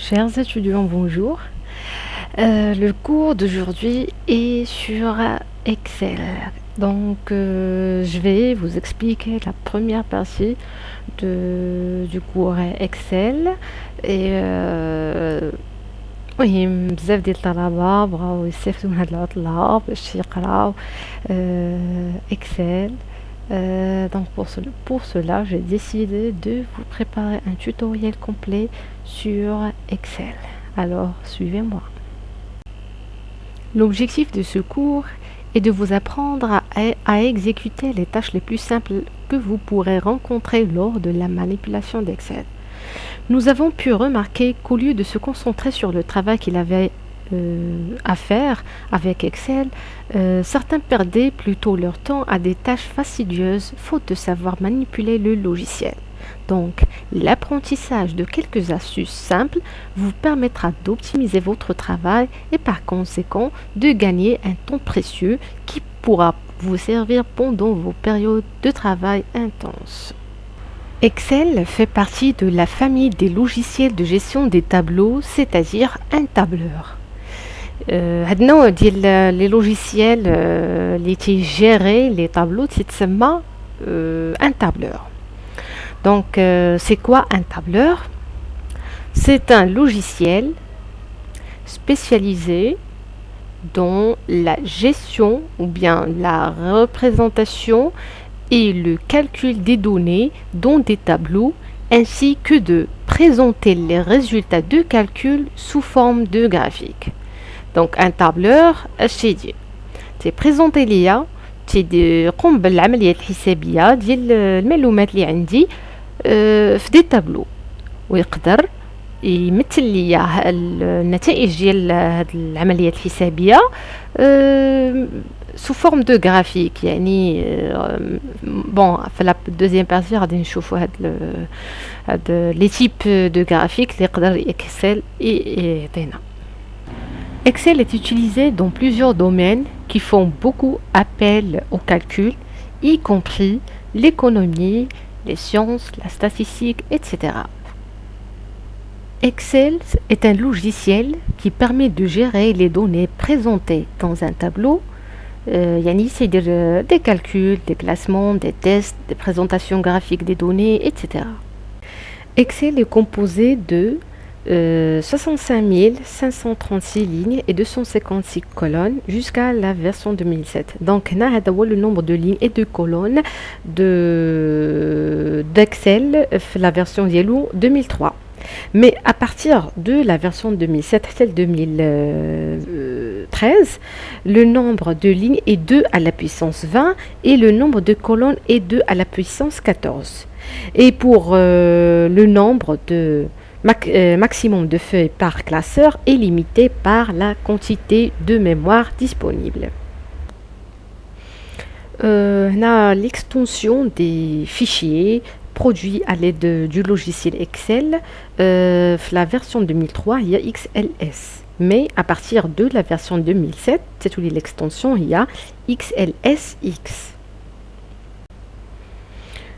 Chers étudiants, bonjour. Le cours d'aujourd'hui est sur Excel. Je vais vous expliquer la première partie du cours Excel. المهم بزاف ديال الطلبة بغاو يستافدوا من هاد العطلة باش يقراو Excel. Pour cela, j'ai décidé de vous préparer un tutoriel complet sur Excel. Alors, suivez-moi. L'objectif de ce cours est de vous apprendre à exécuter les tâches les plus simples que vous pourrez rencontrer lors de la manipulation d'Excel. Nous avons pu remarquer qu'au lieu de se concentrer sur le travail qu'il avait à faire avec Excel, certains perdaient plutôt leur temps à des tâches fastidieuses faute de savoir manipuler le logiciel. Donc, l'apprentissage de quelques astuces simples vous permettra d'optimiser votre travail et par conséquent de gagner un temps précieux qui pourra vous servir pendant vos périodes de travail intenses. Excel fait partie de la famille des logiciels de gestion des tableaux, c'est-à-dire un tableur. هاد النوع ديال les logiciels اللي تيجيري les tableaux تسمى un tableur. C'est quoi un tableur? C'est un logiciel spécialisé dans la gestion ou bien la représentation et le calcul des données dans des tableaux ainsi que de présenter les résultats de calcul sous forme de graphique. Donc un tableur c'est présenter ليا تيقوم بالعمليات الحسابيه ديال المعلومات اللي عندي في دي تابلو ويقدر يمثل ليا النتائج ديال هاد العمليات الحسابيه sous forme de graphique يعني في la deuxième partie غادي نشوفوا هاد les types de graphiques اللي يقدر Excel يعطينا. Excel est utilisé dans plusieurs domaines qui font beaucoup appel au calcul, y compris l'économie, les sciences, la statistique, etc. Excel est un logiciel qui permet de gérer les données présentées dans un tableau. C'est des calculs, des classements, des tests, des présentations graphiques des données, etc. Excel est composé de 65 536 lignes et 256 colonnes jusqu'à la version 2007. Donc, on a le nombre de lignes et de colonnes d'Excel la version Yellow 2003. Mais à partir de la version 2007 celle 2013, le nombre de lignes est 2 à la puissance 20 et le nombre de colonnes est 2 à la puissance 14. Et pour le nombre de maximum de feuilles par classeur est limité par la quantité de mémoire disponible. On a l'extension des fichiers produits à l'aide du logiciel Excel. La version 2003, il y a XLS. Mais à partir de la version 2007, c'est l'extension, il y a XLSX.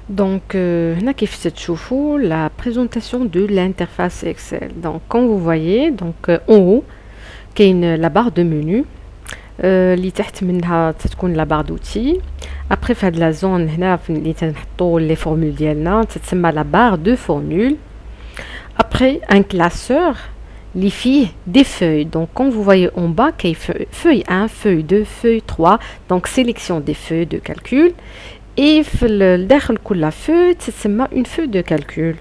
Donc, هنا كيف تشوفوا la présentation de l'interface Excel. Donc, comme vous voyez, en haut, كاين la barre de menu اللي تحت منها تتكون la barre d'outils. Après في هاد la zone هنا اللي تنحطوا les formules ديالنا تتسمى la barre de formules. Après un classeur اللي فيه des feuilles. Donc, comme vous voyez en bas, كاين feuille 1, feuille 2, feuille 3. Donc, sélection des feuilles de calcul. Et داخل كل feuille تسمى une feuille de calcul.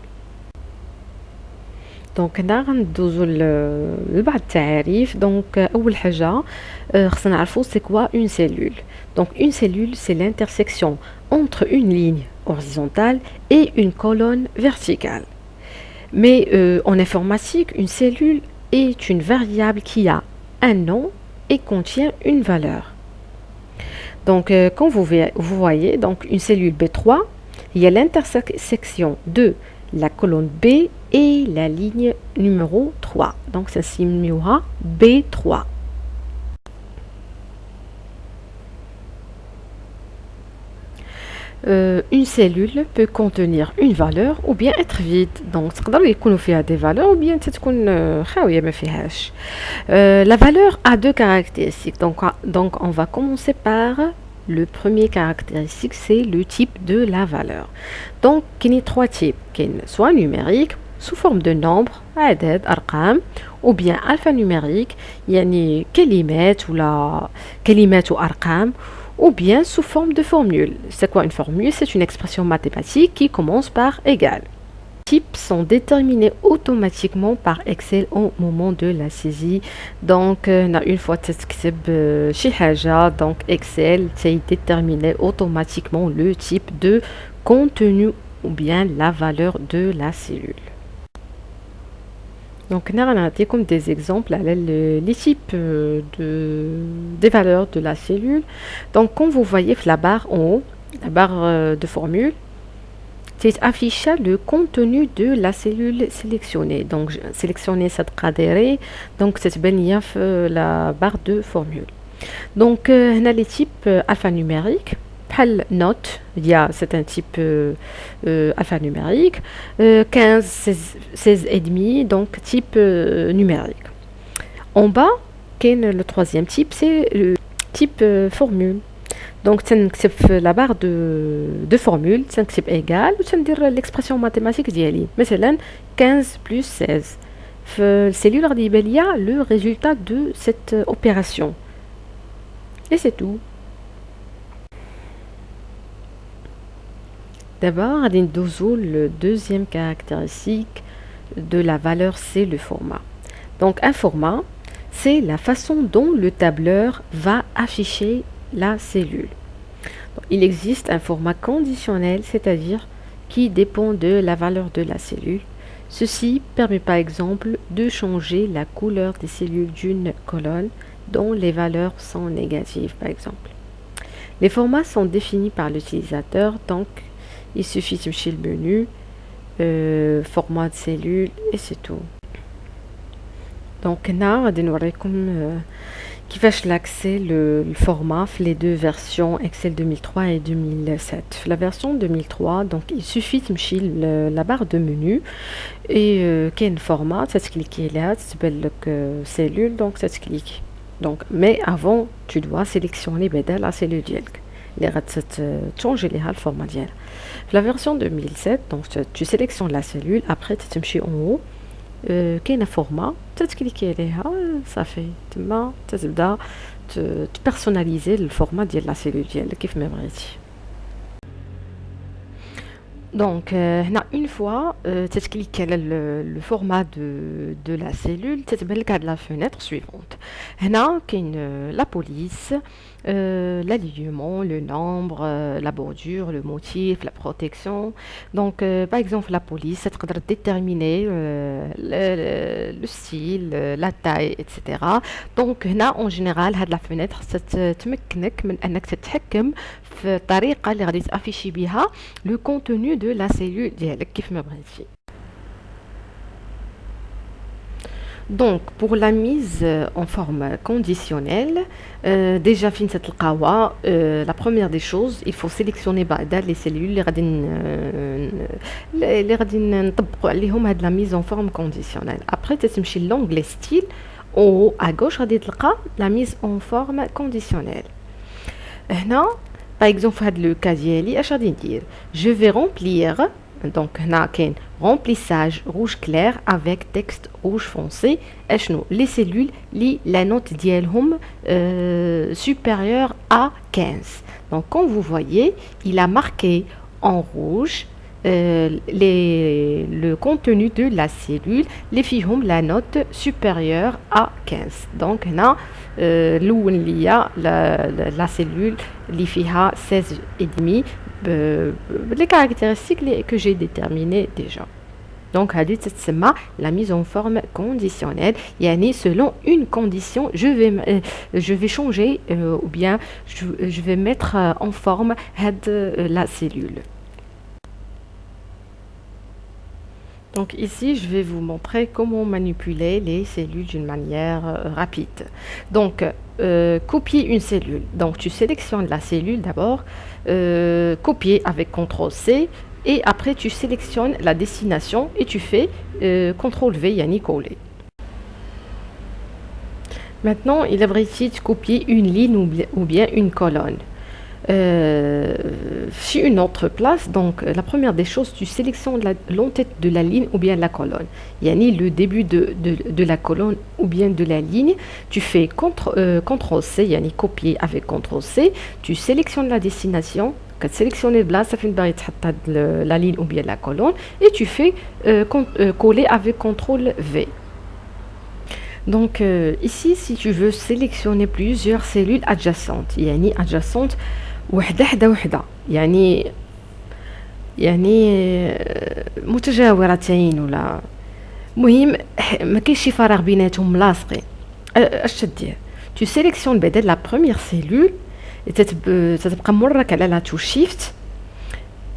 Donc هنا غندوزو لبعض التعاريف. Donc أول حاجة خصنا نعرفو c'est quoi une cellule. Donc une cellule c'est l'intersection entre une ligne horizontale et une colonne verticale. Mais en informatique, une cellule est une variable qui a un nom et contient une valeur. Donc, comme vous voyez, donc une cellule B3, il y a l'intersection de la colonne B et la ligne numéro 3. Donc, ça signera B3. une cellule peut contenir une valeur ou bien être vide. Donc, تقدر يكونوا فيها des valeurs ou bien تكون خاوية ما فيهاش. La valeur a deux caractéristiques. Donc, on va commencer par le premier caractéristique, c'est le type de la valeur. Donc, il y a trois types. Soit numérique, sous forme de nombre, عدد, أرقام, ou bien alphanumérique, يعني كلمات ولا كلمات وأرقام, ou bien sous forme de formule. C'est quoi une formule? C'est une expression mathématique qui commence par égal. Les types sont déterminés automatiquement par Excel au moment de la saisie. Donc, une fois que tu as donc Excel détermine automatiquement le type de contenu ou bien la valeur de la cellule. Donc, on a comme des exemples les types des valeurs de la cellule. Donc, comme vous voyez la barre en haut, la barre de formule, c'est affiché le contenu de la cellule sélectionnée. Donc, sélectionner cette cadrée, donc c'est bien la barre de formule. Donc, on a les types alphanumériques. Note, c'est un type alphanumérique, 15, 16 et demi, donc type numérique. En bas, le troisième type, c'est le type formule. Donc, la barre de formule, c'est égal, ou l'expression mathématique d'Yali. Mais c'est 15 plus 16. Cellule, il y a le résultat de cette opération. Et c'est tout. D'abord, le deuxième caractéristique de la valeur, c'est le format. Donc, un format, c'est la façon dont le tableur va afficher la cellule. Donc, il existe un format conditionnel, c'est-à-dire qui dépend de la valeur de la cellule. Ceci permet par exemple de changer la couleur des cellules d'une colonne dont les valeurs sont négatives, par exemple. Les formats sont définis par l'utilisateur, donc il suffit de chercher le menu, format de cellule et c'est tout. Donc, on a qui fait l'accès le format les deux versions Excel 2003 et 2007. La version 2003, donc il suffit de chercher la barre de menu et quel format, ça se clique là, ça s'appelle cellule, donc ça se clique. Donc, mais avant, tu dois sélectionner la cellule dièle. Les changer le format dièle. La version 2007, donc tu sélectionnes la cellule, après tu te en haut, كاين format, tu cliques عليها, ça fait تبدا personnaliser le format de la cellule ديالك كيف ما بغيتي. Donc, une fois tu cliques sur le format de la cellule, tu vas la fenêtre suivante. Là, la police, l'alignement, le nombre, la bordure, le motif, la protection. Donc, par exemple, la police, tu peux déterminer le style, la taille, etc. Donc, là, en général, la fenêtre, ça te permet de تتحكم في الطريقة اللي غادي تافيشي بها le contenu de la cellule ديالك كيف ما بغيتي. Donc, pour la mise en forme conditionnelle, déjà fin la première des choses, il faut sélectionner les cellules اللي غادي نطبقوا عليهم هاد la mise en forme conditionnelle. Après, tu تمشي l'onglet style, en haut à gauche غادي تلقى la mise en forme conditionnelle. هنا par exemple le cas ديالي اش غادي ندير, je vais remplir. Donc, هنا كاين remplissage rouge clair avec texte rouge foncé. Les cellules la note ديالهم supérieure à 15. Donc, comme vous voyez, il a marqué en rouge le contenu de la cellule, les fihom la note supérieure à 15. Donc, là, la cellule li fiha 16 et demi, les caractéristiques que j'ai déterminées déjà. Donc, c'est la mise en forme conditionnelle. Yani, selon une condition, je vais changer ou bien je vais mettre en forme la cellule. Donc ici, je vais vous montrer comment manipuler les cellules d'une manière rapide. Donc, copier une cellule. Donc, tu sélectionnes la cellule d'abord, copier avec CTRL-C, et après, tu sélectionnes la destination et tu fais CTRL-V, yani coller. Maintenant, il est ici de copier une ligne ou bien une colonne. Sur une autre place, donc la première des choses, tu sélectionnes l'entête de la ligne ou bien la colonne. Yani le début de la colonne ou bien de la ligne, tu fais CTRL-C, yani copier avec CTRL-C, tu sélectionnes la destination, sélectionner la ligne ou bien la colonne, et tu fais coller avec CTRL-V. Donc ici, si tu veux sélectionner plusieurs cellules adjacentes, yani adjacentes وحده حدا وحده يعني متجاورتين ولا مهم ما كاينش شي فراغ بيناتهم ملاصقين. اش تدير؟ tu sélectionnes بدل la première cellule تتبقى مرك على la touche shift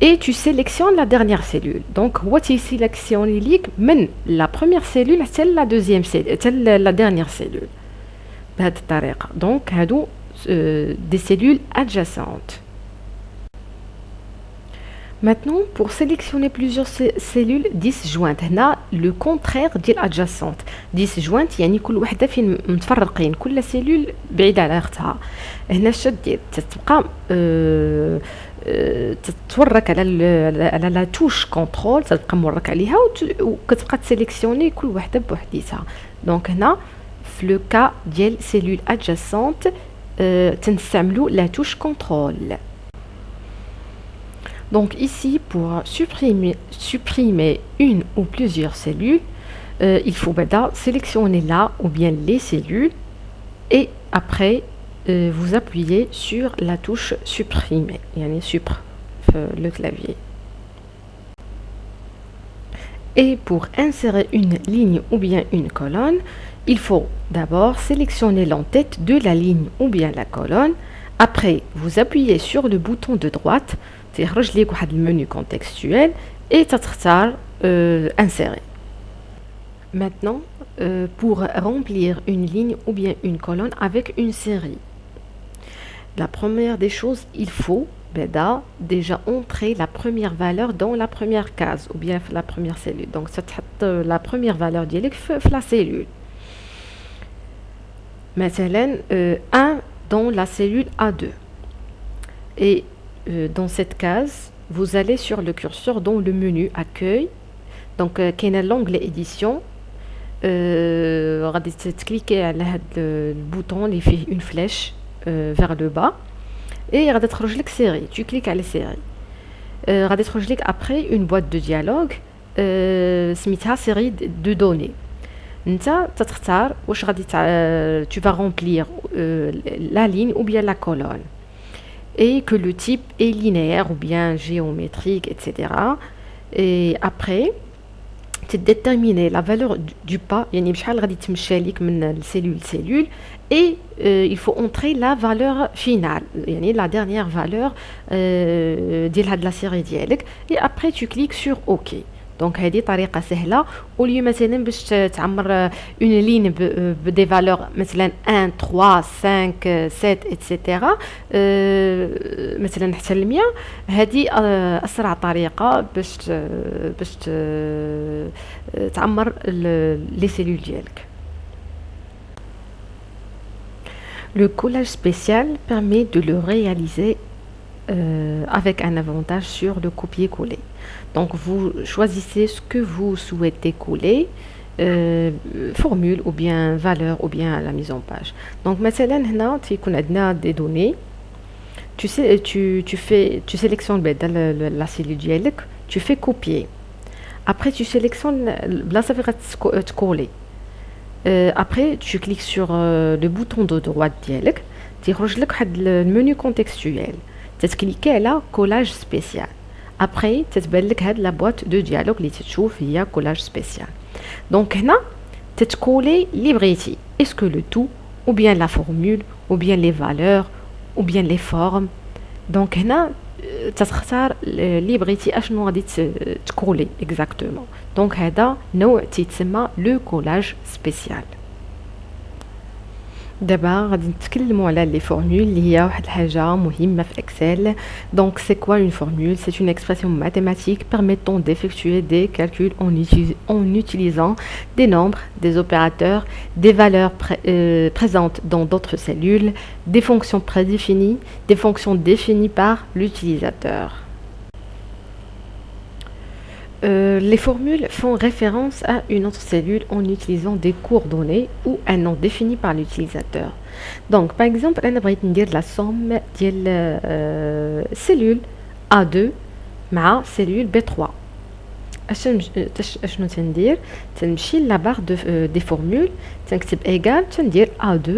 et tu sélectionnes la dernière cellule. Donc هو تيسيليكسيوني ليك من la première cellule حتى la deuxième cellule حتى la dernière cellule بهذه الطريقه. donc هادو des cellules adjacentes. Maintenant, pour sélectionner plusieurs cellules disjointes, هنا le contraire ديال adjacente. disjointe يعني كل وحده فين متفرقين، كل سيلول بعيده على اختها. هنا اش دير؟ تتبقى تتورك على لا توش كونترول، تتبقى مورك عليها وكتبقى تسيليكسيوني كل وحده بوحديتها. دونك هنا في لو كا ديال سيلول adjacente تنستعملوا la touche contrôle. Donc ici, pour supprimer une ou plusieurs cellules, il faut sélectionner là ou bien les cellules et après vous appuyez sur la touche supprimer, yani le clavier. Et pour insérer une ligne ou bien une colonne, il faut d'abord sélectionner l'entête de la ligne ou bien la colonne. Après, vous appuyez sur le bouton de droite, تيخرج لك واحد المنيو contextuel et تختار insérer. Maintenant, pour remplir une ligne ou bien une colonne avec une série, la première des choses, il faut déjà entrer la première valeur dans la première case ou bien la première cellule. Donc, ça la première valeur ديالك في la cellule. مثلا 1 dans la cellule A2. Et dans cette case, vous allez sur le curseur dans le menu accueil. Donc, qu'il y a l'onglet édition. غادي تكليكي على هذا البوطون اللي فيه une flèche vers le bas et غادي تخرج لك série. Tu cliques على série. غادي تخرج لك après une boîte de dialogue سميتها série de données. انت تختار واش غادي tu vas remplir la ligne ou bien la colonne et que le type est linéaire ou bien géométrique, etc. Et après tu détermines la valeur du pas, يعني بشحال غادي تمشى لك من cellule cellule, et il faut entrer la valeur finale, يعني la dernière valeur ديال هاد la série ديالك, et après tu cliques sur OK. دونك هذه طريقه سهله. ولي مثلا باش تعمر اون لين بدي فالور مثلا 1 3 5 7 ايتترا مثلا حتى ل 100, هذه اسرع طريقه باش تعمر لي سيلول ديالك. Le collage spécial permet de le réaliser avec un avantage sur le copier-coller. Donc vous choisissez ce que vous souhaitez coller, formule ou bien valeur ou bien la mise en page. Donc مثلا هنا تيكون عندنا des données. Tu sélectionnes la cellule ديالك, tu fais copier. Après tu sélectionnes البلاصه فين غتكولي. Après tu cliques sur le bouton de droite ديالك, تيخرج لك واحد المنيو contextuel. تتكليكي على collage spécial. Après تتبان لك هاد لا بواط دو ديالوغ اللي تتشوف هي collage spécial. Donc هنا تتكولي اللي بغيتي, est-ce que le tout ou bien la formule ou bien les valeurs ou bien les formes. Donc هنا تتختار اللي بغيتي اشنو غادي تكولي اكزاكتومون. دونك هذا نوع تيتسمى لو كولاج سبيسيال. دابا غادي نتكلموا على لي فورمول اللي هي واحد الحاجه مهمه في اكسل. Donc c'est quoi une formule? C'est une expression mathématique permettant d'effectuer des calculs en utilisant des nombres, des opérateurs, des valeurs présentes dans d'autres cellules, des fonctions prédéfinies, des fonctions définies par l'utilisateur. Les formules font référence à une autre cellule en utilisant des coordonnées ou un nom défini par l'utilisateur. Donc, par exemple, on va dire la somme de cellule A2 مع cellule B3. أشنو تندير؟ تنمشي la barre des formules تنكتب égal تندير A2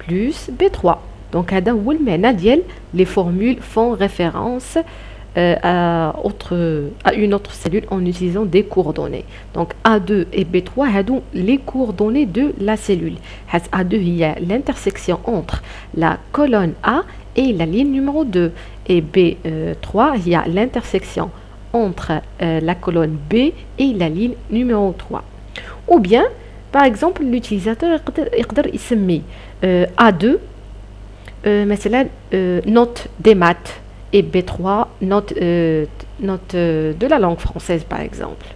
plus B3. Donc هذا هو المعنى ديال les formules font référence à une autre cellule en utilisant des coordonnées. Donc A2 et B3 هادو les coordonnées de la cellule. A2 هي l'intersection entre la colonne A et la ligne numéro 2 et B3 هي l'intersection entre la colonne B et la ligne numéro 3. Ou bien par exemple l'utilisateur يقدر يسمي A2 مثلا note des maths et B3 note de la langue française par exemple.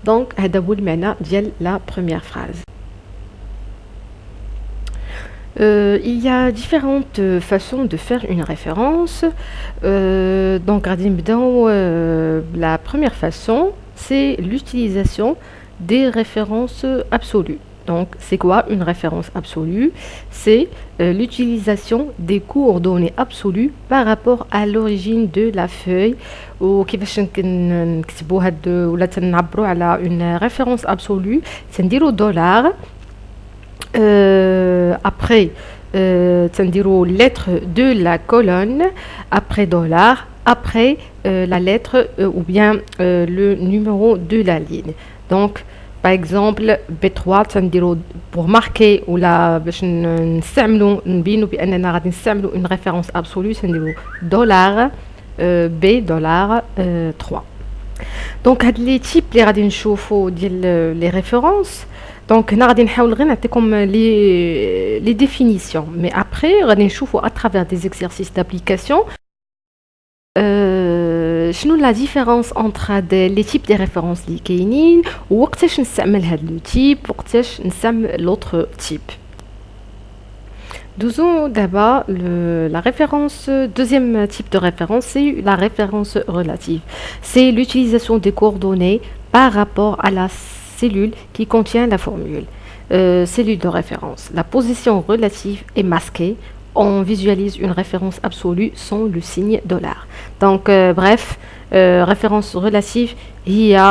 Donc هذا هو المعنى ديال la première phrase. Il y a différentes façons de faire une référence. Donc غادي نبداو la première façon, c'est l'utilisation des références absolues. Donc, c'est quoi une référence absolue? C'est l'utilisation des coordonnées absolues par rapport à l'origine de la feuille. وكيفاش نكتبوا هاد ولا تنعبروا على une référence absolue تنديروا دولار après تنديروا lettre de la colonne après dollar après la lettre ou bien le numéro de la ligne. Donc par exemple B3 تنديروا pour marquer ولا باش نستعملوا نبينوا باننا غادي نستعملوا une référence absolue تنديروا دولار B دولار 3. دونك هاد لي تيب اللي غادي نشوفوا ديال لي ريفيرونس. دونك هنا غادي نحاول غير نعطيكم لي ديفينيسيون مي ابري غادي نشوفوا à travers des exercices d'application شنو لا ديفيرونس انتر هاد لي تيب دي ريفيرونس اللي كاينين ووقتاش نستعمل هاد لو تيب وقتاش نستعمل لوطر تيب. Disons d'abord la référence, deuxième type de référence, c'est la référence relative. C'est l'utilisation des coordonnées par rapport à la cellule qui contient la formule. Cellule de référence. La position relative est masquée. On visualise une référence absolue sans le signe dollar. Donc, bref, référence relative, il y a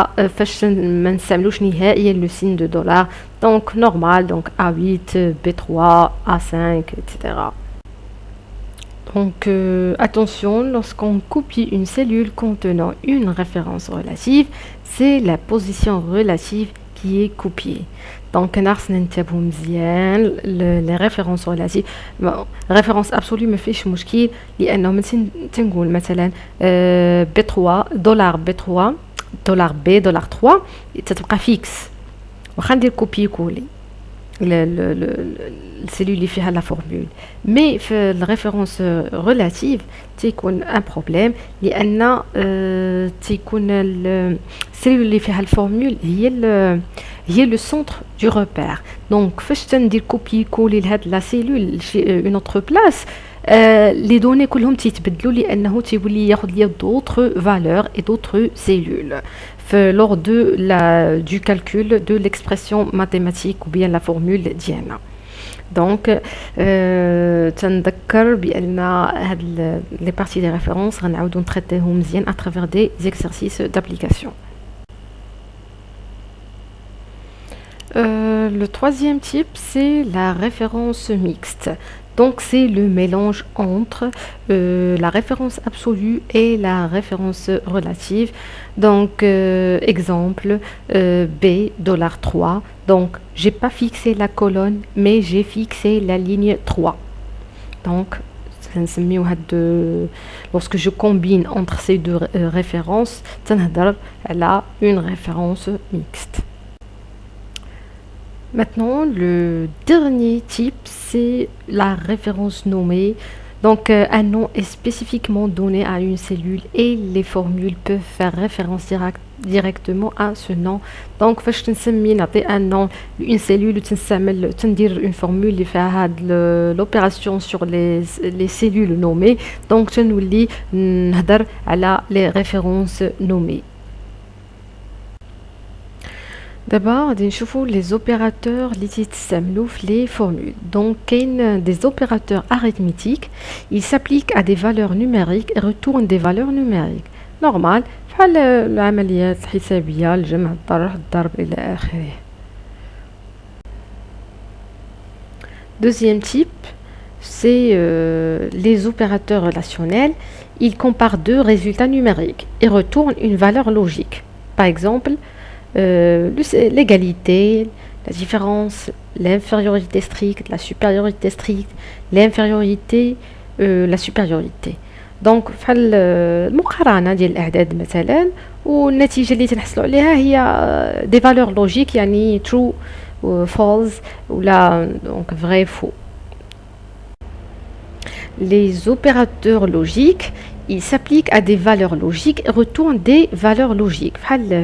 le signe de dollar. Donc, normal, donc A8, B3, A5, etc. Donc, attention, lorsqu'on copie une cellule contenant une référence relative, c'est la position relative qui est copiée. Donc, les références relatives. Référence absolue me fait مشكل لأنه تنقول مثلا B3 دولار B3 دولار B دولار 3 تتبقى فيكس واخا ندير كوبي كولي السيلول اللي فيها لا فورمول. مي في الريفيرونس ريلاتيف تيكون ان بروبليم لان تيكون السيلول اللي فيها الفورمول هي لو سونتر دو ريبير. دونك فاش تندير كوبي كولي لهاد لا سيلول في اون اوتر بلاص لي دوني كلهم تيتبدلوا لانه تيولي ياخذ ليا d'autres valeurs et d'autres cellules lors du calcul de l'expression mathématique ou bien la formule ديالنا. دونك تنذكر بان هاد لي بارتي دي ريفيرونس غنعاودو نتريتيهم مزيان à travers des exercices d'application. Le troisième type, c'est la référence mixte. Donc, c'est le mélange entre la référence absolue et la référence relative. Donc, exemple, B, dollar 3. Donc, j'ai pas fixé la colonne, mais j'ai fixé la ligne 3. Donc, lorsque je combine entre ces deux références, elle a une référence mixte. Maintenant, le dernier type, c'est la référence nommée. Donc, un nom est spécifiquement donné à une cellule et les formules peuvent faire référence directement à ce nom. Donc, فاش تنسمي نعطي un nom une cellule تنستعمل تندير une formule اللي فيها هاد l'opération sur les cellules nommées. Donc, تنولي نهضر على les références nommées. D'abord, غادي نشوفوا les opérateurs اللي تيستعملوا في les formules. Donc, كاين des opérateurs arithmétiques, ils s'appliquent à des valeurs numériques et retournent des valeurs numériques. Normal, بحال العمليات الحسابية، الجمع، الطرح، الضرب إلى آخره. Deuxième type, c'est les opérateurs relationnels. Ils comparent deux résultats numériques et retournent une valeur logique. Par exemple, l'égalité, la différence, l'infériorité stricte, la supériorité stricte, l'infériorité, la supériorité. دونك بحال المقارنه ديال الاعداد مثلا، والنتيجه اللي تنحصلوا عليها هي دي فالور لوجيك، يعني true false ولا donc vrai faux. Les opérateurs logiques, ils s'appliquent à des valeurs logiques et retournent des valeurs logiques.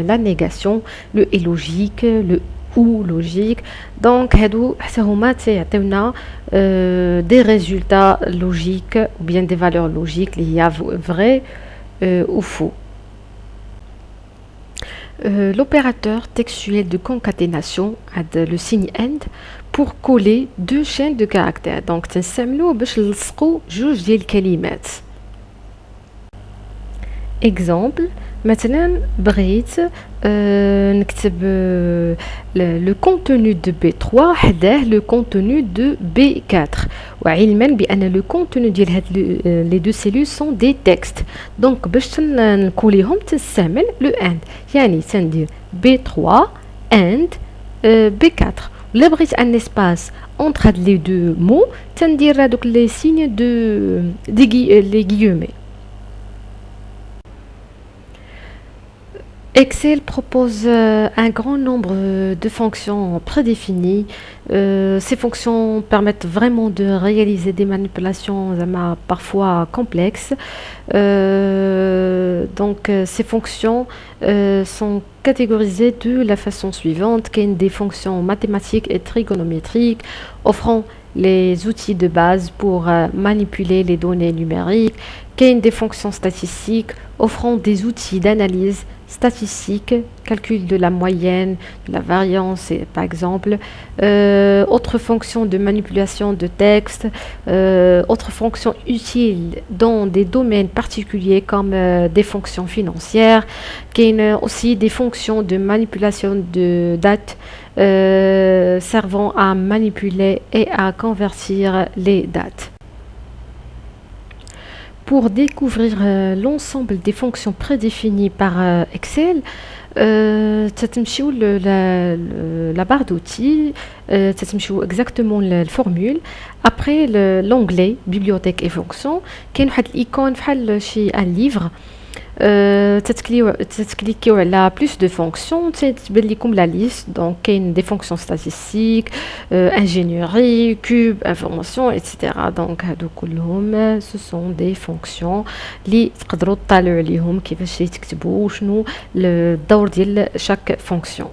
La négation, le est logique, le ou logique. Donc, des résultats logiques ou bien des valeurs logiques, il y a vrai ou faux. L'opérateur textuel de concaténation a le signe AND pour coller deux chaînes de caractères. Donc, تنستعملوه باش نلصقوا جوج ديال الكلمات. Exemple, مثلا بغيت نكتب le contenu de B3 حداه le contenu de B4 وعلما بأن le contenu ديال هاد les deux cellules sont des textes. Donc باش نكوليهم تستعمل le AND، يعني تندير B3 AND B4. ولا بغيت ان espace entre هاد les deux mots تندير هادوك les signes de les guillemets. Excel propose un grand nombre de fonctions prédéfinies. Ces fonctions permettent vraiment de réaliser des manipulations parfois complexes. Donc ces fonctions sont catégorisées de la façon suivante. Il y a des fonctions mathématiques et trigonométriques offrant les outils de base pour manipuler les données numériques. Il y a des fonctions statistiques offrant des outils d'analyse statistique, calcul de la moyenne, de la variance, par exemple, autres fonctions de manipulation de texte, autres fonctions utiles dans des domaines particuliers comme des fonctions financières, qui ont aussi des fonctions de manipulation de dates servant à manipuler et à convertir les dates. Pour découvrir l'ensemble des fonctions prédéfinies par Excel, تتمشيو la barre d'outils, تتمشيو exactement la formule. Après l'onglet bibliothèque et fonctions, كاين واحد الإيكون بحال شي un livre. تتكليكيو على plus de fonctions, تتبان لكم la liste. Donc كاين des fonctions statistiques, ingénierie, cube, information, etc. Donc هادو كلهم ce sont des fonctions اللي تقدروا تطالعوا عليهم كيفاش تكتبوا وشنو الدور ديال chaque fonction.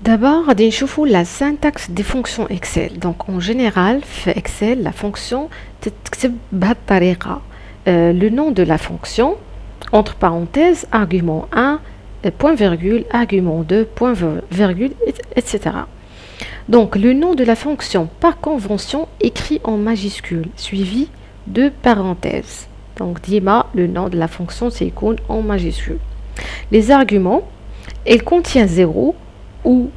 D'abord, غادي نشوفوا la syntaxe des fonctions Excel. Donc en général, في Excel, la fonction تتكتب بهذه الطريقة. Le nom de la fonction, entre parenthèses, argument 1, point virgule, argument 2, point virgule, etc. Donc le nom de la fonction, par convention, écrit en majuscule, suivi de parenthèses. Donc ديما le nom de la fonction سيكون en majuscule. Les arguments, elle contient 0 ou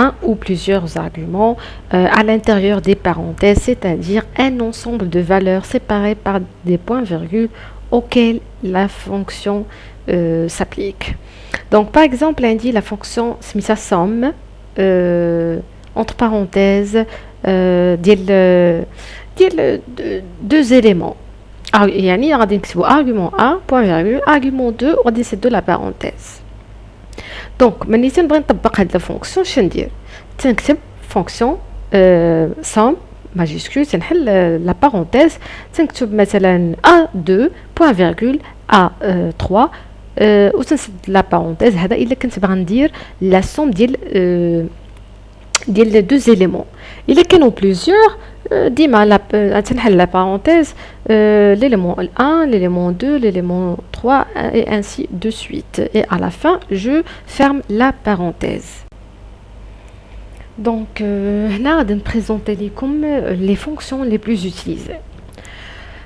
un ou plusieurs arguments à l'intérieur des parenthèses, c'est-à-dire un ensemble de valeurs séparées par des points-virgules auxquels la fonction s'applique. Donc par exemple, on dit la fonction smisa somme entre parenthèses ديال deux éléments. يعني غادي نكتبوا argument A point virgule argument 2 وغادي نسدوا لا parenthèse. دونك ملي تنبغي نطبق هاد لا فونكسيون شندير تنكتب فونكسيون somme majuscule تنحل لا parenthèse تنكتب مثلا A2 point virgule A3 وتنسد لا parenthèse. هذا الا كنت باغا ندير لا somme ديال deux éléments. الا كانوا plusieurs ديما تنحل la parenthèse l'élément 1, l'élément 2, l'élément 3 et ainsi de suite. Et à la fin, je ferme la parenthèse. Donc, là, je vais présenter les fonctions les plus utilisées.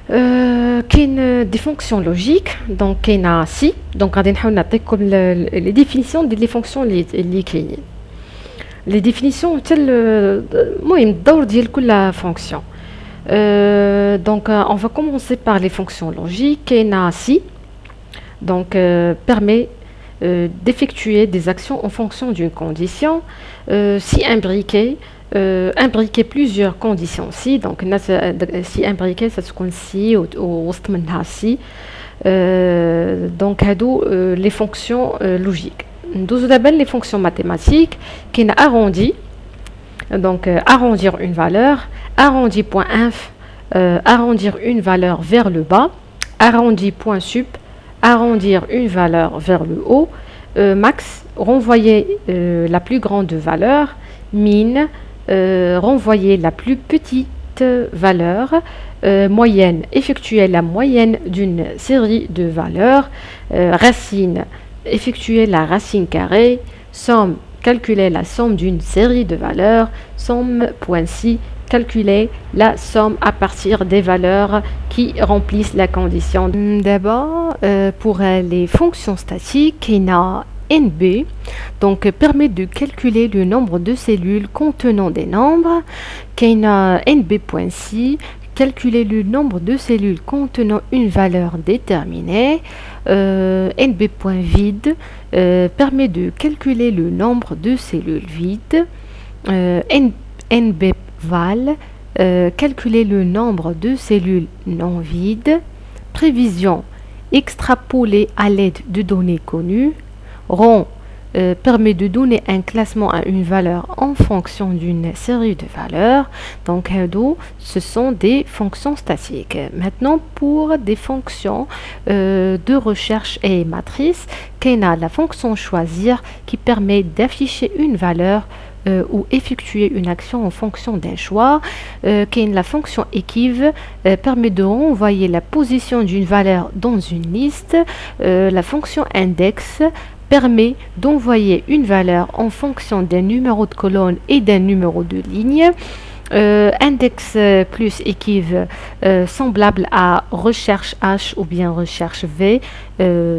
Des fonctions logiques, donc il y a si, donc on va les définitions des fonctions liées. Les définitions telles la fonction. Donc on va commencer par les fonctions logiques. Si donc permet d'effectuer des actions en fonction d'une condition. Si imbriquer plusieurs conditions si donc si imbriquer ça se si ou si donc les fonctions logiques. Nous avons les fonctions mathématiques qui arrondissent, donc arrondir une valeur, arrondi point inf, arrondir une valeur vers le bas, arrondi point sup, arrondir une valeur vers le haut, max, renvoyer la plus grande valeur, min, renvoyer la plus petite valeur, moyenne, effectuer la moyenne d'une série de valeurs, racine, effectuer la racine carrée, somme, calculer la somme d'une série de valeurs, somme.si, calculer la somme à partir des valeurs qui remplissent la condition. D'abord, pour les fonctions statiques, il y a NB, donc permet de calculer le nombre de cellules contenant des nombres. Il y a NB.si, calculer le nombre de cellules contenant une valeur déterminée. NB.vide permet de calculer le nombre de cellules vides. NBval calculer le nombre de cellules non vides. Prévision extrapoler à l'aide de données connues. Rond permet de donner un classement à une valeur en fonction d'une série de valeurs. Donc, ce sont des fonctions statiques. Maintenant, pour des fonctions de recherche et matrice, il y a la fonction choisir qui permet d'afficher une valeur ou effectuer une action en fonction d'un choix. La fonction équive permet de renvoyer la position d'une valeur dans une liste. La fonction index permet d'envoyer une valeur en fonction d'un numéro de colonne et d'un numéro de ligne. Index plus équive semblable à recherche H ou bien recherche V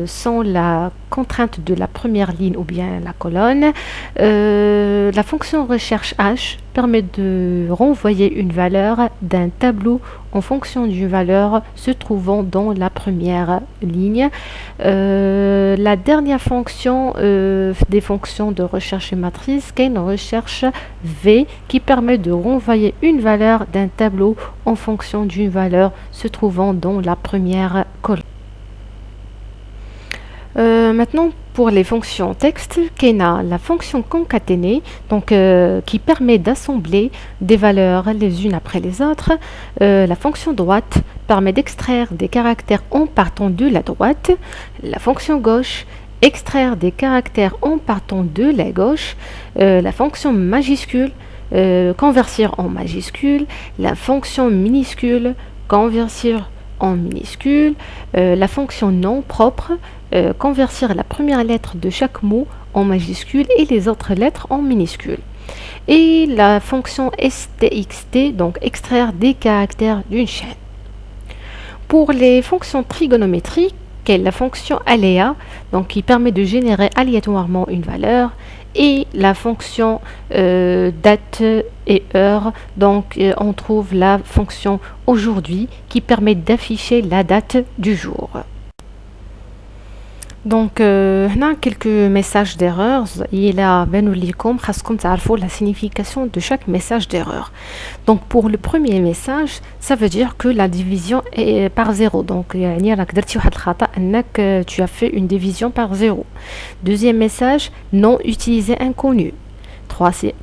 sans la contrainte de la première ligne ou bien la colonne. La fonction recherche H permet de renvoyer une valeur d'un tableau en fonction d'une valeur se trouvant dans la première ligne. La dernière fonction des fonctions de recherche et matrice, qui est une recherche V qui permet de renvoyer une valeur d'un tableau en fonction d'une valeur se trouvant dans la première colonne. Maintenant, pour les fonctions texte, il y a la fonction concaténée, donc qui permet d'assembler des valeurs les unes après les autres. La fonction droite permet d'extraire des caractères en partant de la droite. La fonction gauche extraire des caractères en partant de la gauche. La fonction majuscule convertir en majuscule. La fonction minuscule convertir en minuscule. La fonction non propre convertir la première lettre de chaque mot en majuscule et les autres lettres en minuscule. Et la fonction stxt, donc extraire des caractères d'une chaîne. Pour les fonctions trigonométriques, la fonction aléa, donc qui permet de générer aléatoirement une valeur, et la fonction date et heure, donc on trouve la fonction aujourd'hui qui permet d'afficher la date du jour. Donc, هنا quelques messages d'erreur. Il a بانوا ليكم خاصكم تعرفوا la signification de chaque message d'erreur. Donc, pour le premier message, ça veut dire que la division est par zéro. Donc, يعني راك درتي واحد الخطأ أنك tu as fait une division par zéro. Deuxième message, non utilisé inconnu.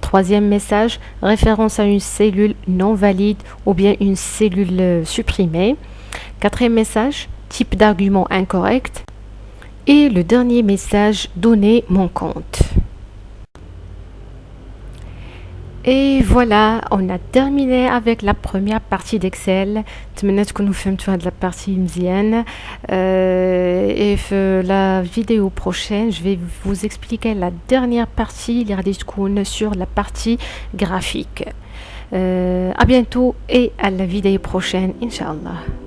Troisième message, référence à une cellule non valide ou bien une cellule supprimée. Quatrième message, type d'argument incorrect. Et le dernier message, donner mon compte. Et voilà, on a terminé avec la première partie d'Excel. نتمنى تكونوا فهمتوا هاد la partie مزيان. Et la vidéo prochaine, je vais vous expliquer la dernière partie اللي غادي تكون sur la partie graphique. À bientôt et à la vidéo prochaine, Inch'Allah.